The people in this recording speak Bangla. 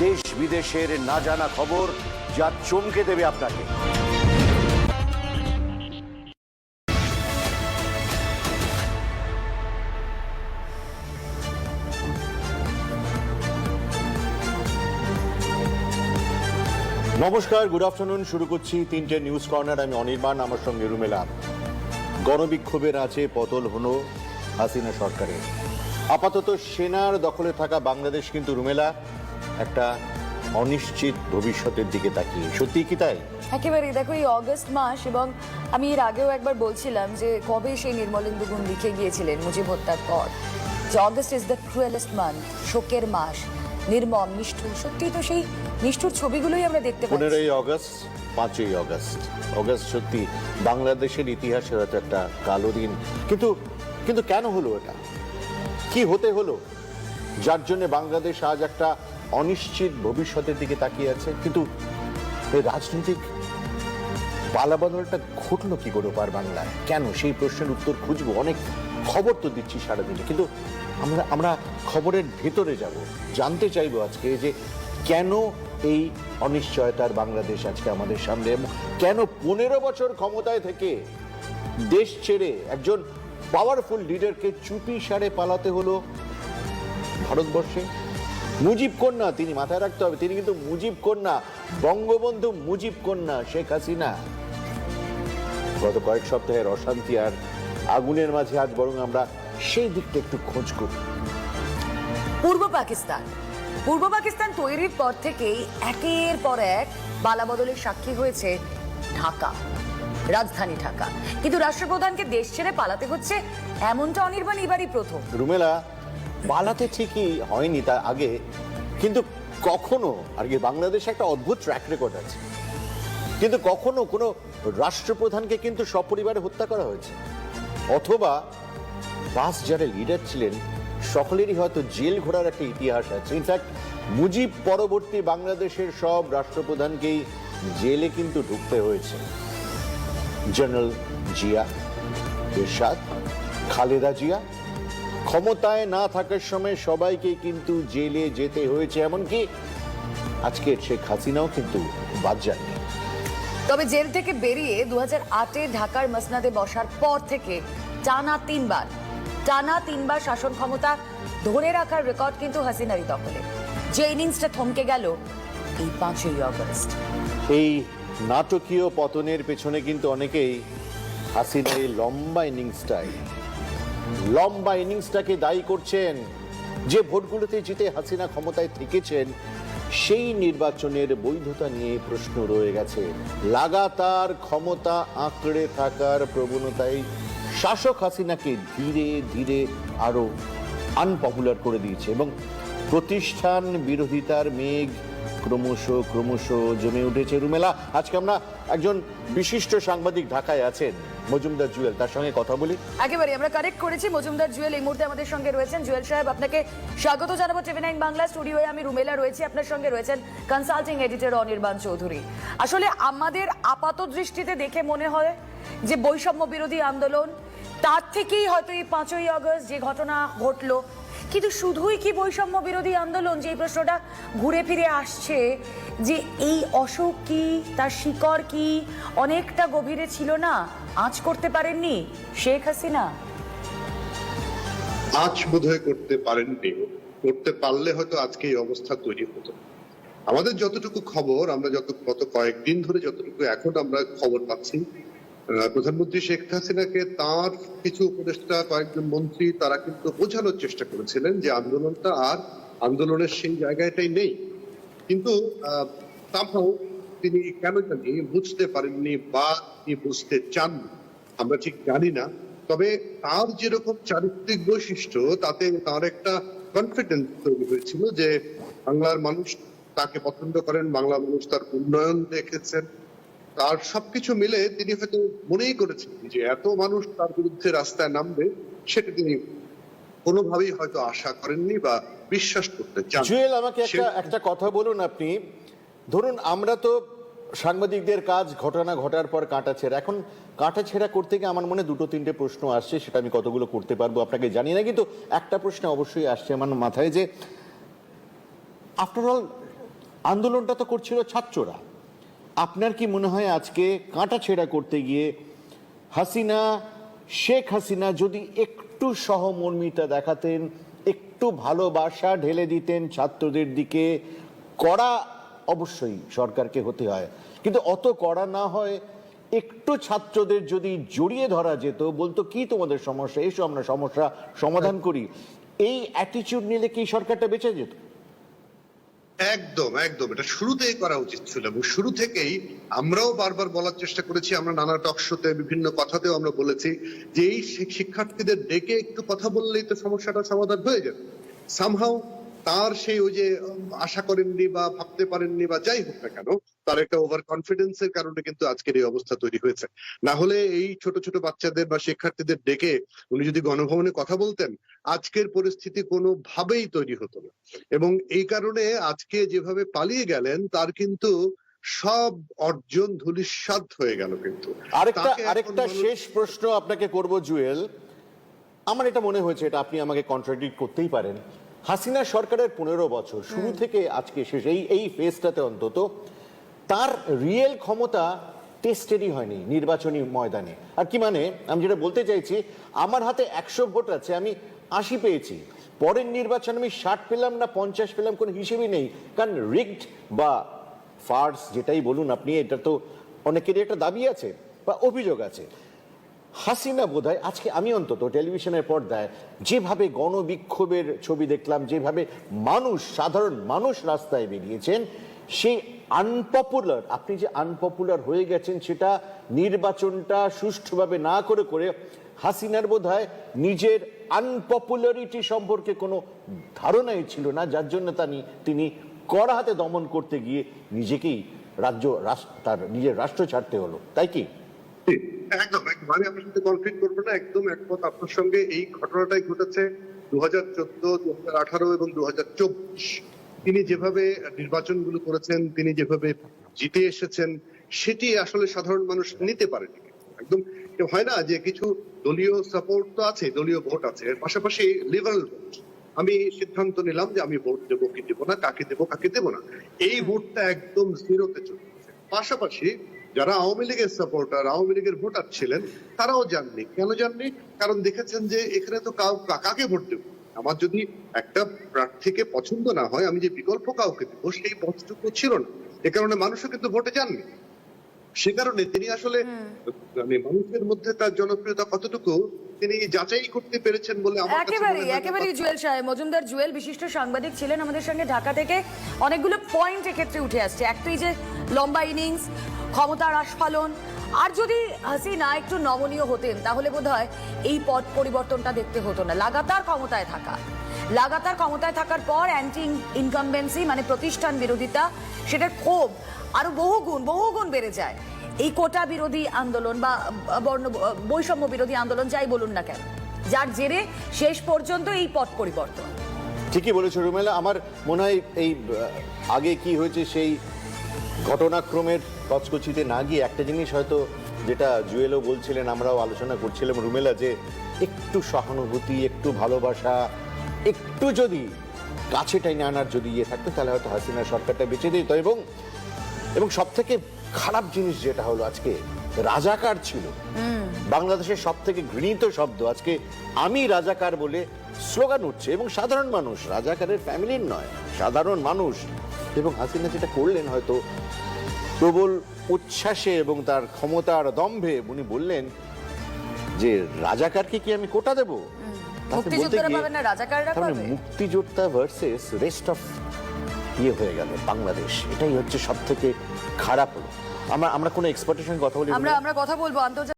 দেশ বিদেশের না জানা খবর যা চমকে দেবে আপনাকে। নমস্কার, গুড আফটারনুন। শুরু করছি 3টে নিউজ কর্নার। আমি অনির্বাণ, আমার সঙ্গে রুমেলা। গণবিক্ষোভের আছে পতন হলো হাসিনা সরকারের। আপাতত সেনার দখলে থাকা বাংলাদেশ কিন্তু রুমেলা একটা অনিশ্চিত ভবিষ্যতের দিকে তাকিয়ে। সত্যি কি তাই? একেবারেই। দেখো, এই অগস্ট মাস, এবং আমি এর আগেও একবার বলছিলাম যে কবে সেই নির্মলেন্দু গুণ লিখে গিয়েছিলেন মুজিব হত্যার পর যে অগস্ট ইজ দ্য ক্রুয়েলেস্ট মান্থ, শোকের মাস, নির্মম, নিষ্ঠুর। সত্যি তো সেই নিষ্ঠুর ছবিগুলোই আমরা দেখতে পাচ্ছি। 15ই অগস্ট, 5ই অগস্ট। অগস্ট সত্যি বাংলাদেশের ইতিহাসের হয়তো একটা কালো দিন। কিন্তু কেন হলো এটা? কি হতে হলো যার জন্য বাংলাদেশ আজ একটা অনিশ্চিত ভবিষ্যতের দিকে তাকিয়ে আছে? কিন্তু এই রাজনৈতিক পালাবদলটা ঘটলো কি করে পার বাংলায়? কেন? সেই প্রশ্নের উত্তর খুঁজবো। অনেক খবর তো দিচ্ছি সারাদিনে, কিন্তু আমরা খবরের ভেতরে যাব, জানতে চাইবো আজকে যে কেন এই অনিশ্চয়তার বাংলাদেশ আজকে আমাদের সামনে, এবং কেন 15 বছর ক্ষমতায় থেকে দেশ ছেড়ে একজন পাওয়ারফুল লিডারকে চুপি সারে পালাতে হলো ভারতবর্ষে। মুজিব কন্যা তিনি, মাথায় রাখতে হবে, তিনি কিন্তু মুজিব কন্যা, বঙ্গবন্ধু মুজিব কন্যা শেখ হাসিনা। গত কয়েক সপ্তাহের অশান্তি আর আগুনের মাঝে আজ বরং আমরা সেই দিকটা একটু খোঁজ করি। পূর্ব পাকিস্তান তৈরির পর থেকেই একের পর এক পালাবদলের সাক্ষী হয়েছে ঢাকা, রাজধানী ঢাকা। কিন্তু রাষ্ট্রপ্রধানকে দেশ ছেড়ে পালাতে হচ্ছে এমনটা অনির্বাণ এবারই প্রথম। রুমেলা, পালাতে ঠিকই হয়নি তার আগে, কিন্তু কখনো আর কি বাংলাদেশে একটা অদ্ভুত ট্র্যাক রেকর্ড আছে, কিন্তু কখনো কোনো রাষ্ট্রপ্রধানকে কিন্তু সপরিবারে হত্যা করা হয়েছে, অথবা পাঁচ যারা লিডার ছিলেন সকলেরই হয়তো জেল ঘোরার একটা ইতিহাস আছে। ইনফ্যাক্ট মুজিব পরবর্তী বাংলাদেশের সব রাষ্ট্রপ্রধানকেই জেলে কিন্তু ঢুকতে হয়েছে। জেনারেল জিয়া, এরশাদ, খালেদা জিয়া ক্ষমতায় না থাকার সময় সবাইকে কিন্তু জেলে যেতে হয়েছে, এমনকি আজকের শেখ হাসিনাও কিন্তু বাদ যাননি। তবে জেল থেকে বেরিয়ে 2008-এ ঢাকার মসনাদে বসার পর থেকে টানা তিনবার শাসন ক্ষমতা ধরে রাখার রেকর্ড কিন্তু হাসিনারই দখলে। যে ইনিংসটা থমকে গেল এই 5ই অগস্ট। এই নাটকীয় পতনের পেছনে কিন্তু অনেকেই হাসিনার এই লম্বা ইনিংসটাকে দায়ী করছেন। যে ভোটগুলোতে জিতে হাসিনা ক্ষমতায় থেকেছেন, সেই নির্বাচনের বৈধতা নিয়ে প্রশ্ন রয়ে গেছে। লাগাতার ক্ষমতা আঁকড়ে থাকার প্রবণতায় শাসক হাসিনাকে ধীরে ধীরে আরো আনপপুলার করে দিয়েছে, এবং প্রতিষ্ঠান বিরোধিতার মেঘ ক্রমশ জমে উঠেছে। রুমেলা, আজকে আমরা একজন বিশিষ্ট সাংবাদিক ঢাকায় আছেন, মজুমদার জুয়েল, তার সঙ্গে কথা বলি। একেবারে আমরা কারেক্ট করেছি। মজুমদার জুয়েল এই মুহূর্তে আমাদের সঙ্গে রয়েছেন। জুয়েল সাহেব, আপনাকে স্বাগত জানাবো TV9 বাংলা স্টুডিওয়ে। আমি রুমেলা রয়েছি, আপনার সঙ্গে রয়েছেন কনসাল্টিং এডিটর অনির্বাণ চৌধুরী। আসলে আমাদের আপাত দৃষ্টিতে দেখে মনে হয় যে বৈষম্য বিরোধী আন্দোলন, তার থেকেই হয়তো এই 5ই অগস্ট যে ঘটনা ঘটলো। কিন্তু শুধুই কি বৈষম্য বিরোধী আন্দোলন, যে প্রশ্নটা ঘুরে ফিরে আসছে, যে এই অশোক কি, তার শিকড় কি অনেকটা গভীরে ছিল না? আঁচ করতে পারেননি শেখ হাসিনা? আজ বোধহয় করতে পারেননি, করতে পারলে হয়তো আজকে এই অবস্থা তৈরি হতো। আমাদের যতটুকু খবর, আমরা গত কয়েকদিন ধরে যতটুকু এখন আমরা খবর পাচ্ছি, প্রধানমন্ত্রী শেখ হাসিনাকে তার কিছু উপদেষ্টা, কয়েকজন মন্ত্রী, তারা কিন্তু বোঝানোর চেষ্টা করেছিলেন যে আন্দোলনটা আর আন্দোলনের সেই জায়গাটাই নেই। কিন্তু তাও তিনি কেন জানি বুঝতে পারেননি, বা তিনি বুঝতে চান, আমরা ঠিক জানি না। তবে তার যেরকম চারিত্রিক বৈশিষ্ট্য, তাতে তার একটা কনফিডেন্স তৈরি হয়েছিল যে বাংলার মানুষ তাকে পছন্দ করেন, বাংলা মানুষ তার উন্নয়ন দেখেছেন। তার সবকিছু মিলে তিনি হয়তো মনেই করেছেন যে এত মানুষ তার বিরুদ্ধে রাস্তায় নামবে, সেটা তিনি কোনোভাবেই হয়তো আশা করেননি বা বিশ্বাস করতে চান। জুয়েল, আমাকে একটা কথা বলুন আপনি। ধরুন, আমরা তো সাংবাদিকদের কাজ ঘটনা ঘটার পর কাটাছেড়া। এখন কাটাছেড়া করতে গিয়ে আমার মনে 2-3টে প্রশ্ন আসছে, সেটা আমি কতগুলো করতে পারবো আপনাকে জানি না, কিন্তু একটা প্রশ্ন অবশ্যই আসছে আমার মাথায়, যে আফটার অল আন্দোলনটা তো করছিল ছাত্ররা। আপনার কি মনে হয় আজকে কাঁটাছেঁড়া করতে গিয়ে শেখ হাসিনা যদি একটু সহমর্মিতা দেখাতেন, একটু ভালোবাসা ঢেলে দিতেন ছাত্রদের দিকে, কড়া অবশ্যই সরকারকে হতে হয়, কিন্তু অত কড়া না হয় একটু ছাত্রদের যদি জড়িয়ে ধরা যেত, বলতো কি তোমাদের সমস্যা, এসো আমরা সমস্যা সমাধান করি, এই অ্যাটিটিউড নিলে কি সরকারটা বেঁচে যেত? একদম একদম, এটা শুরুতেই করা উচিত ছিল এবং শুরু থেকেই আমরাও বারবার বলার চেষ্টা করেছি, আমরা নানা টক শোতে বিভিন্ন কথাতেও আমরা বলেছি যে এই শিক্ষার্থীদের ডেকে একটু কথা বললেই তো সমস্যাটা সমাধান হয়ে যাবে। সামহাউ তার সেই ওই যে আশা করেননি বা ভাবতে পারেননি বা যাই হোক না কেন, তার একটা ওভার কনফিডেন্সের কারণে কিন্তু আজকের এই অবস্থা তৈরি হয়েছে। না হলে এই ছোট ছোট বাচ্চাদের বা শিক্ষার্থীদের ডেকে উনি যদি গণভবনে কথা বলতেন, আজকের পরিস্থিতি কোনোভাবেই তৈরি হতো না। এবং এই কারণে আজকে যেভাবে পালিয়ে গেলেন তার কিন্তু সব অর্জন ধূলিসাৎ হয়ে গেল। কিন্তু আরেকটা শেষ প্রশ্ন আপনাকে করব জুয়েল, আমার এটা মনে হয়েছে, এটা আপনি আমাকে কন্ট্রাডিক্ট করতেই পারেন, হাসিনা সরকারের 15 বছর শুরু থেকে আজকে শেষ এই ফেজটাতে অন্তত তার রিয়েল ক্ষমতা টেস্টেরই হয়নি নির্বাচনী ময়দানে। আর কি মানে, আমি যেটা বলতে চাইছি, আমার হাতে 100 ভোট আছে, আমি 80 পেয়েছি, পরের নির্বাচনে আমি 60 পেলাম না 50 পেলাম কোনো হিসেবই নেই, কারণ রিগড বা ফার্স যেটাই বলুন আপনি, এটা তো অনেকেরই একটা দাবি আছে বা অভিযোগ আছে। হাসিনা বোধহয় আজকে, আমি অন্তত টেলিভিশনের পর্দায় যেভাবে গণবিক্ষোভের ছবি দেখলাম, যেভাবে মানুষ, সাধারণ মানুষ রাস্তায় বেরিয়েছেন, সেই আনপপুলার, আপনি যে আনপপুলার হয়ে গেছেন সেটা নির্বাচনটা সুষ্ঠুভাবে না করে করে হাসিনার বোধহয় নিজের আনপপুলারিটি সম্পর্কে কোনো ধারণাই ছিল না, যার জন্য তিনি কড়া হাতে দমন করতে গিয়ে নিজেকেই তার নিজের রাষ্ট্র ছাড়তে হলো, তাই কি? একদম একদম, আমি আপনার সাথে কনফ্লিক্ট করবো না, একদম একমত আপনার সঙ্গে। এই ঘটনাটাই ঘটেছে 2014, 2018 এবং 2024। তিনি যেভাবে নির্বাচনগুলো করেছেন, তিনি যেভাবে জিতে এসেছেন, সেটি আসলে সাধারণ মানুষ নিতে পারেনি। একদম হয় না যে কিছু দলীয় সাপোর্ট তো আছে, দলীয় ভোট আছে, এর পাশাপাশি লিবারেল ভোট। আমি সিদ্ধান্ত নিলাম যে আমি ভোট দেবো কি দেবো না, কাকে দেবো কাকে দেবো না, এই ভোটটা একদম জিরোতে চলে গেছে। পাশাপাশি যারা আওয়ামী লীগের সাপোর্টার, আওয়ামী লীগের ভোটার ছিলেন, তারাও জাননি। কেন জাননি? কারণ দেখেছেন যে এখানে তো কাকে ভোট দেবো, আমার যদি একটা প্রার্থীকে পছন্দ না হয়, আমি যে বিকল্প কাউকে দেবো সেই পথটুকু ছিল না। এ কারণে মানুষও কিন্তু ভোটে যাননি। সে কারণে তিনি আসলে মানুষের মধ্যে তার জনপ্রিয়তা কতটুকু তিনি যাচাই করতে পেরেছেন বলে আমার কাছে মনে হয়। একেবারেই জুয়েল সাহেব, মজুমদার জুয়েল বিশিষ্ট সাংবাদিক ছিলেন আমাদের সঙ্গে ঢাকা থেকে। অনেকগুলো পয়েন্ট এক্ষেত্রে উঠে আসছে। এক তো এই যে লম্বা ইনিংস, ক্ষমতার আস্ফালন, আর যদি হাসিনা একটু নমনীয় হতেন তাহলে বোধহয় এই পথ পরিবর্তনটা দেখতে হতো না। লাগাতার ক্ষমতায় থাকার পর অ্যান্টি ইনকামবেন্সি মানে প্রতিষ্ঠান বিরোধিতা, সেটার ক্ষোভ আরো বহুগুণ বেড়ে যায়। এই কোটা বিরোধী আন্দোলন বা বৈষম্য বিরোধী আন্দোলন যাই বলুন না কেন, যার জেরে শেষ পর্যন্ত এই পথ পরিবর্তন। ঠিকই বলেছো রুমেলা। আমার মনে হয় এই আগে কি হয়েছে সেই ঘটনাক্রমের কচকচিতে না গিয়ে একটা জিনিস হয়তো, যেটা জুয়েলও বলছিলেন, আমরাও আলোচনা করছিলাম রুমেলা, যে একটু সহানুভূতি, একটু ভালোবাসা, একটু যদি কাছে টাইনে আনার যদি ইয়ে থাকতো, তাহলে হয়তো হাসিনা সরকারটা বেঁচে দিত। এবং সব থেকে খারাপ জিনিস যেটা হলো, আজকে রাজাকার ছিল বাংলাদেশের সব থেকে ঘৃণিত শব্দ, আজকে আমি রাজাকার বলে স্লোগান উঠছে, এবং সাধারণ মানুষ, রাজাকারের ফ্যামিলির নয়, সাধারণ মানুষ। এবং হাসিনা যেটা করলেন হয়তো প্রবল উচ্ছ্বাসে এবং তার ক্ষমতার দম্ভে, উনি বললেন যে রাজাকারকে কি আমি কোটা দেবো? মুক্তিযোদ্ধা ভার্সেস রেস্ট অফ ইয়ে হয়ে গেল বাংলাদেশ। এটাই হচ্ছে সব থেকে খারাপ হলো। আমরা কোনো এক্সপার্টের সঙ্গে কথা বলি, আমরা কথা বলবো আন্তর্জাতিক